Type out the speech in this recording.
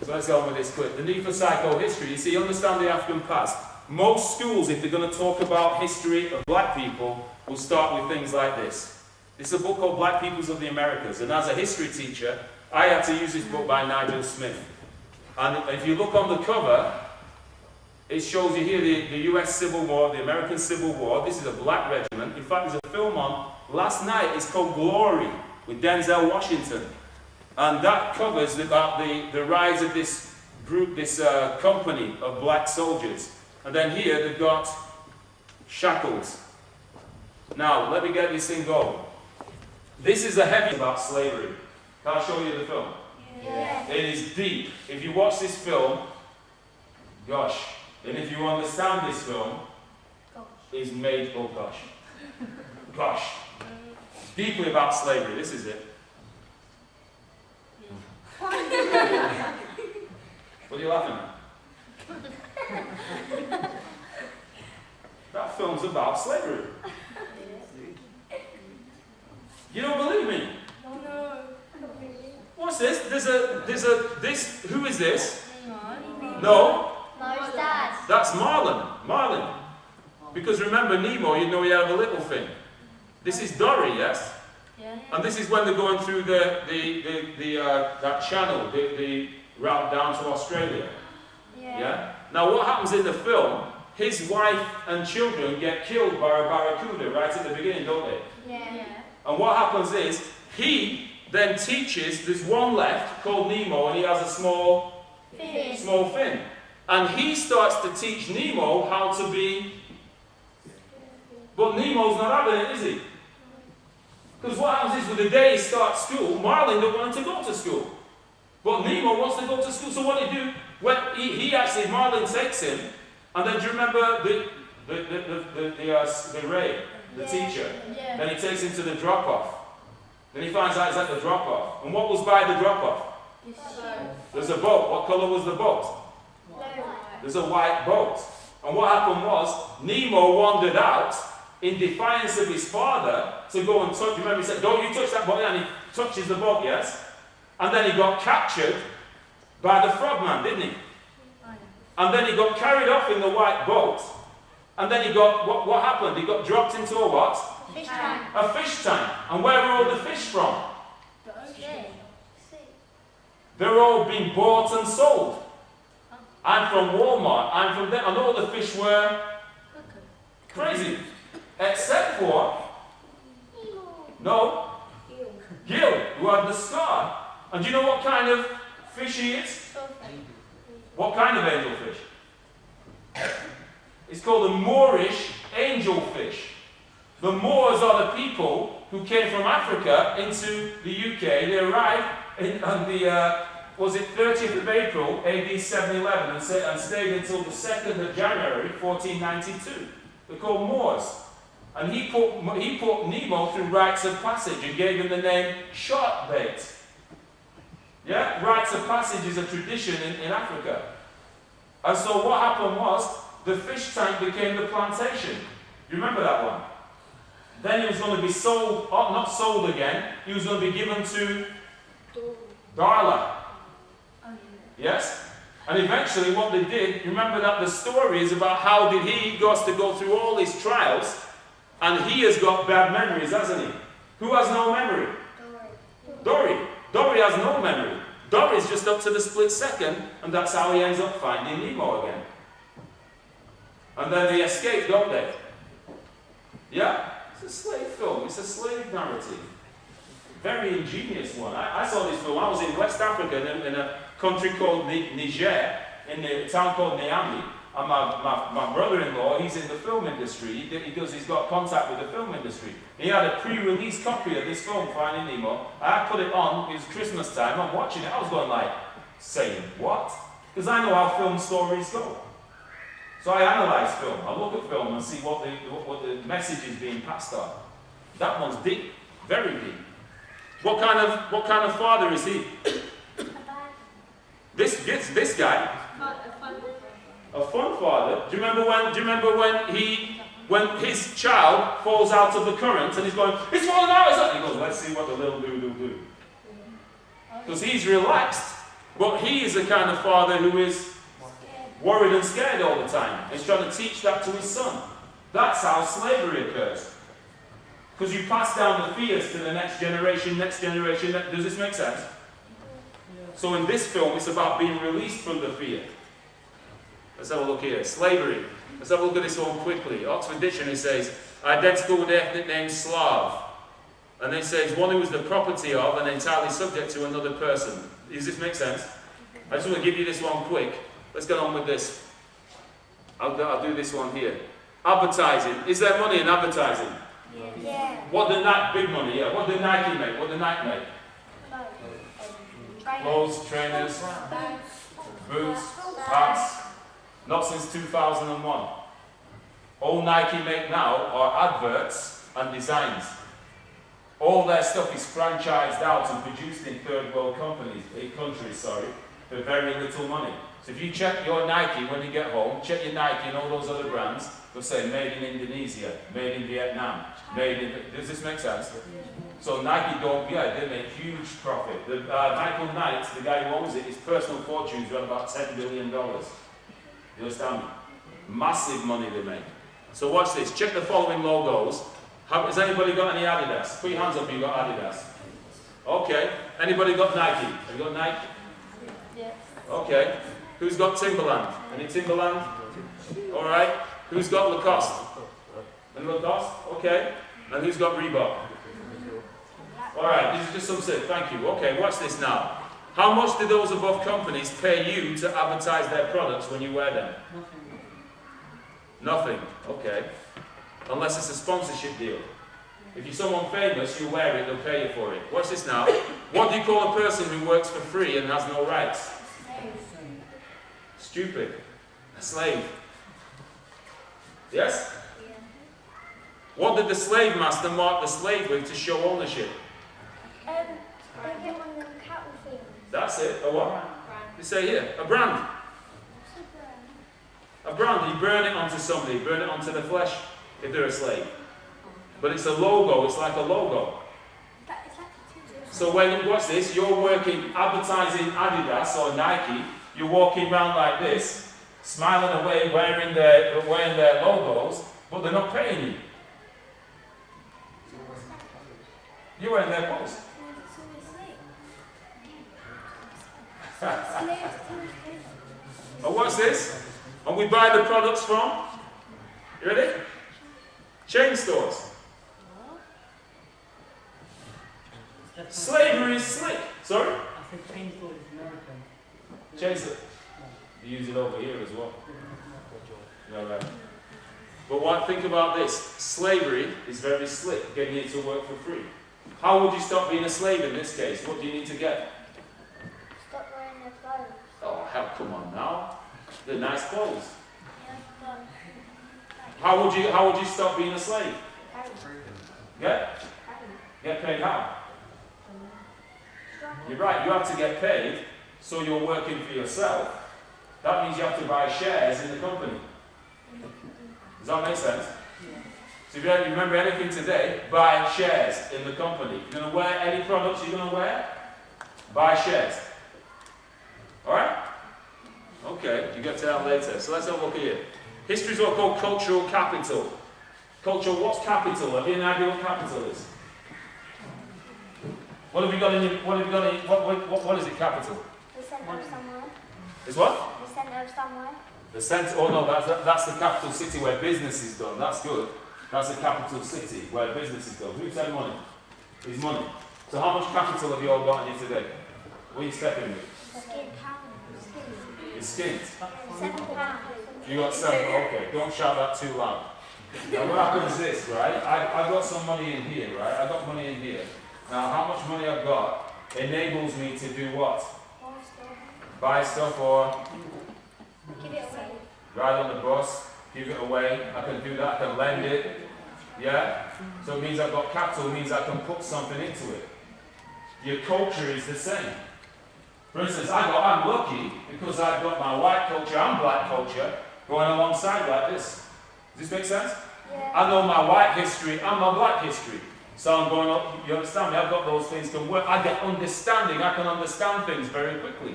So let's go on with this clip. The need for psychohistory. You see, understand the African past. Most schools, if they're going to talk about history of black people, will start with things like this. This is a book called Black Peoples of the Americas. And as a history teacher, I had to use this book by Nigel Smith. And if you look on the cover, it shows you here the US Civil War, the American Civil War. This is a black regiment. In fact, there's a film on last night. It's called Glory with Denzel Washington. And that covers about the rise of this group, this company of black soldiers. And then here they've got shackles. Now, let me get this thing going. This is a heavy about slavery. Can I show you the film? Yeah. It is deep. If you watch this film, gosh. And if you understand this film, it's made, oh gosh. Gosh. Deeply about slavery. This is it. What are you laughing at? That film's about slavery. You don't believe me? No. What's this? This, who is this? No. No, No, Dad. that's Marlin. Because remember Nemo, you know he had a little thing. This is Dory, yes? Yeah. And this is when they're going through that channel, the route down to Australia. Yeah? Now what happens in the film, his wife and children get killed by a barracuda right at the beginning, don't they? Yeah. And what happens is, he then teaches, there's one left called Nemo, and he has a small fin. And he starts to teach Nemo how to be, but Nemo's not having it, is he? Because what happens is, with the day he starts school, Marlin don't want him to go to school. But Nemo wants to go to school, so what do you do? When Marlin takes him, and then do you remember the Ray, the teacher? Yeah. Then he takes him to the drop-off. Then he finds out he's at the drop-off. And what was by the drop-off? There's a boat. What colour was the boat? There's a white boat. And what happened was, Nemo wandered out in defiance of his father to go and touch. Remember, he said, don't you touch that boat. And he touches the boat, yes? And then he got captured by the frogman, didn't he? And then he got carried off in the white boat. And then he got, what happened? He got dropped into a what? Fish tank. A fish tank. And where were all the fish from? They're all being bought and sold. I'm from Walmart. I'm from there. And all the fish were crazy. Except for, no, Gil, who had the scar. And do you know what kind of fish he is? What kind of angelfish? It's called a Moorish angelfish. The Moors are the people who came from Africa into the UK. They arrived on the, was it 30th of April, AD 711, and stayed until the 2nd of January, 1492. They're called Moors. And he put Nemo through rites of passage and gave him the name sharkbait. Yeah? Rites of passage is a tradition in Africa. And so what happened was, the fish tank became the plantation. You remember that one? Then he was going to be sold, not sold again, he was going to be given to Darla. Yes? And eventually what they did, you remember that the story is about how did he got to go through all his trials, and he has got bad memories, hasn't he? Who has no memory? Dory. Dory has no memory. Dory's just up to the split second, and that's how he ends up finding Nemo again. And then they escape, don't they? Yeah? It's a slave film. It's a slave narrative. Very ingenious one. I saw this film. I was in West Africa in a country called Niger, in a town called Niamey. And my brother-in-law, he's in the film industry. He's got contact with the film industry. He had a pre-release copy of this film, Finding Nemo. I put it on. It was Christmas time. I'm watching it. I was going like, saying what? Because I know how film stories go. So I analyze film. I look at film and see what the message is being passed on. That one's deep, very deep. What kind of father is he? This guy. A fun father. Do you remember when his child falls out of the current and he's going, it's falling out, it's up. He goes, let's see what the little dude will do. Because he's relaxed. But he is the kind of father who is worried and scared all the time. He's trying to teach that to his son. That's how slavery occurs. Because you pass down the fears to the next generation. Does this make sense? So in this film, it's about being released from the fear. Let's have a look here. Slavery. Let's have a look at this one quickly. Oxford Dictionary says, identical with the ethnic name Slav. And then it says, one who is the property of and entirely subject to another person. Does this make sense? I just want to give you this one quick. Let's get on with this. I'll do this one here. Advertising. Is there money in advertising? Yeah. What did Nike, big money, yeah. What did Nike make? What did Nike make? Clothes, trainers, boots, hats. Not since 2001. All Nike make now are adverts and designs. All their stuff is franchised out and produced in third world countries, for very little money. So if you check your Nike when you get home, check your Nike and all those other brands, they'll say made in Indonesia, made in Vietnam, does this make sense? So Nike they make huge profit. Michael Knight, the guy who owns it, his personal fortune's worth about $10 billion. You understand me? Massive money they make. So watch this, check the following logos. Has anybody got any Adidas? Put your hands up if you got Adidas. Okay. Anybody got Nike? Have you got Nike? Yes. Okay. Who's got Timberland? Any Timberland? Alright. Who's got Lacoste? And Lacoste? Okay. And who's got Reebok? Alright, these are just some say, thank you. Okay, watch this now. How much do those above companies pay you to advertise their products when you wear them? Nothing. Okay. Unless it's a sponsorship deal. If you're someone famous, you wear it, they'll pay you for it. Watch this now. What do you call a person who works for free and has no rights? Stupid. A slave. Yes? Yeah. What did the slave master mark the slave with to show ownership? They get one of them cattle things. That's it. A what? You say here. A brand. A brand. You burn it onto somebody. Burn it onto the flesh if they're a slave. But it's a logo. It's like a logo. So when you watch this, you're working advertising Adidas or Nike. You're walking around like this, smiling away, wearing their logos, but they're not paying you. You're wearing their clothes. And what's this? And we buy the products from? You ready? Chain stores. Slavery is slick. Sorry? I said chain store is American. Chain store. You use it over here as well. No, right. But think about this. Slavery is very slick, getting you to work for free. How would you stop being a slave in this case? What do you need to get? Stop wearing their clothes. Oh, hell, come on now. They're nice clothes. Yeah, but How would you stop being a slave? Get paid how? You're right, you have to get paid, so you're working for yourself. That means you have to buy shares in the company. Does that make sense? So if you don't remember anything today, buy shares in the company. You're going to wear any products you're going to wear? Buy shares. Alright? Okay, you get to that later. So let's have a look here. History is what called cultural capital. What's capital? Have you an idea what capital is? What have you got in your, what is it, capital? the centre of somewhere. Is what? The centre of somewhere. The centre, oh no, that's the capital city where business is done. That's good. That's the capital city where business is done. Who said money? Is money. So how much capital have you all got in you today? What are you stepping with? It's skint. £7. You got 7, okay. Don't shout that too loud. Now what happens is this, right? I've got some money in here, right? I've got money in here. Now how much money I've got enables me to do what? Buy stuff or Give it away. ride on the bus, give it away. I can do that, I can lend it. Yeah? So it means I've got capital, it means I can put something into it. Your culture is the same. For instance, I'm lucky because I've got my white culture and black culture going alongside like this. Does this make sense? Yeah. I know my white history and my black history. So I'm going up, you understand me? I've got those things can work. I get understanding, I can understand things very quickly.